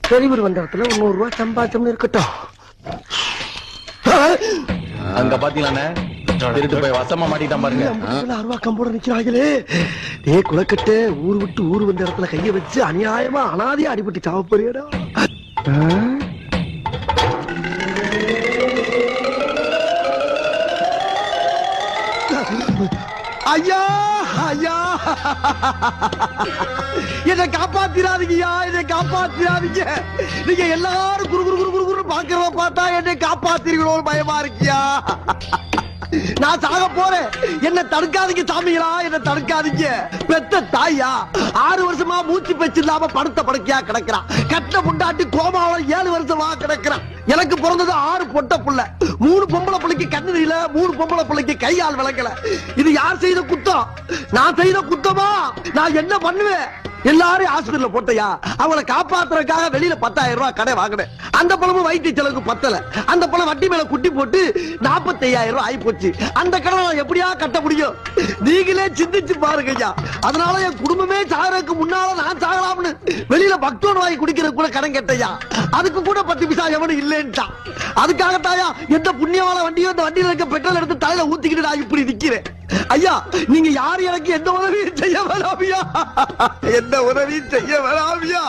Delivery வந்த இடத்துல 100 ரூபாய் சம்பாதிச்சோம்னு இருக்கட்டும். அங்க பாத்தீங்களாண்ணே, திருட்டு போய் வசமா மாட்டிட்டான் பாருங்க. 50 ரூபாய் கம்போட நிக்கிறாங்களே. டே குலக்கட்டு, ஊர் விட்டு ஊர் வந்த இடத்துல கைய வச்சு அநியாயமா அனாதையா அடிபட்டு சாவ போறியடா. ஐயா ஐயா, என்னை காப்பாத்திராதீங்கய்யா, என்னை காப்பாத்திராதீங்க. நீங்க எல்லாரும் குரு குரு குரு குரு பாக்குறத பார்த்தா என்னை காப்பாத்திருக்கீங்களோ பயமா இருக்கியா. நான் சாக போறேன், என்ன தடுக்காதீங்க சாமிகளா, என்ன தடுக்காதீங்க. பெத்த தாயா 6 வருஷமா மூச்சு பேச்சு இல்லாம படுத்த படுக்கையா கிடக்கிறான். கட்ட முண்டாட்டி கோமாவில 7 வருஷமா கிடக்கிறான். எனக்கு பிறந்தது 6 பொட்ட புள்ள. 3 பொம்பளை பிள்ளைக்கு கண்ணு இல்ல, 3 பொம்பளை பிள்ளைக்கு கையால் விளக்கல. இது யார் செய்த குத்தம்? நான் செய்த குத்தமா? நான் என்ன பண்ணுவேன்? எல்லாரும் ஹாஸ்பிடல்ல போட்டையா, அவளை காப்பாத்துறதுக்காக வெளியில 10,000 ரூபாய் கடை வாங்கினேன். அந்த பணமும் வைத்திய செலவுக்கு பத்தல. அந்த பணம் வட்டி மேல குட்டி போட்டு 45,000 ரூபாய் ஆகி போச்சு. அந்த கடனை நான் எப்படியா கட்ட முடியும்? நீங்களே சிந்திச்சு பாருங்க ஐயா. அதனால என் குடும்பமே சாகறதுக்கு முன்னால நான் சாகலாம்னு வெளியில பக்தோன் வாங்கி குடிக்கிறது கூட கடன் கேட்டையா. அதுக்கு கூட 10 பைசா எவனும் இல்லைன்ட்டான். அதுக்காகத்தாயா எந்த புண்ணியவான வண்டியோ இந்த வண்டியில இருக்க பெட்ரோல் எடுத்து தலையில ஊத்திக்கிட்டு நான் இப்படி நிக்கிறேன். ஐயா, நீங்க யாரு எனக்கு எந்த உதவியும் செய்ய வேணாமியா, எந்த உதவியும் செய்ய வேணாமியா.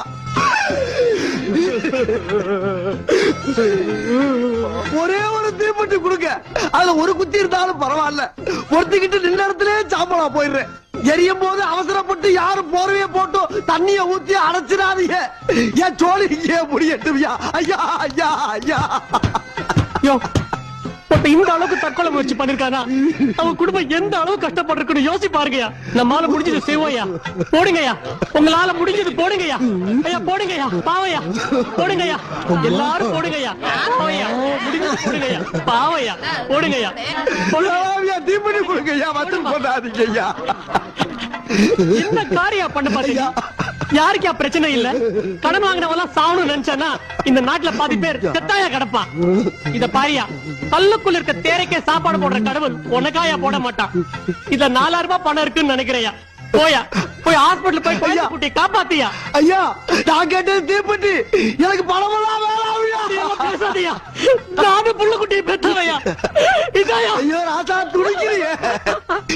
ஒரே ஒரு தீப்பெட்டி கொடுங்க, அதுல ஒரு குத்தி இருந்தாலும் பரவாயில்ல. பொறுத்துக்கிட்டு நின்ற இடத்துல சாம்பலா போயிடுறேன். எரியும் போது அவசரப்பட்டு யாரும் போர்வைய போட்டு தண்ணிய ஊத்தி அடைச்சிடாதீங்க. என் சோழி இங்கே முடியட்டுவியா. ஐயா ஐயா ஐயா. இந்த அளவுக்கு தற்கொலை முயற்சி பண்ணிருக்கானா, அவன் குடும்பம் எந்த அளவு கஷ்டப்பட்டிருக்குன்னு யோசி பாருங்கயா. நம்மால முடிஞ்சது செய்வோயா. போடுங்கய்யா, உங்களால முடிஞ்சது போடுங்கய்யா. ஐயா போடுங்கய்யா, பாவையா போடுங்கய்யா, எல்லாரும் போடுங்கய்யா. பாவையா முடிஞ்சது போடுங்கய்யா, பாவையா போடுங்கய்யா. தீப்பெட்டி கொடுங்கய்யா, வந்து போடாதீங்கய்யா. என்ன காரியம் பண்ண பாத்தீங்க? யாருக்கா பிரச்சனை இல்ல? கடன் வாங்கினவெல்லாம் சாவணும் நினைச்சானா இந்த நாட்டுல பாதி பேர் செத்தாயா கிடப்பான். இத பாரியா, கல்லுக்குள்ள இருக்க தேரைக்கே சாப்பாடு போடுற கடவுள் உனக்காயா போட மாட்டான். இதுல 4,000 ரூபாய் பணம் இருக்குன்னு நினைக்கிறையா. போயா, போய் ஹாஸ்பிடல் போய் கொய்யா குட்டி காப்பாத்தியா. ஐயா, நான் கேட்டது தீப்பெட்டி, எனக்கு பணமெல்லாம் வேணாம். பேசாதியா, நானும் புள்ள குட்டியை பெற்றவையா. இதாயா? ஐயோ ராசா துடிக்கிறியே.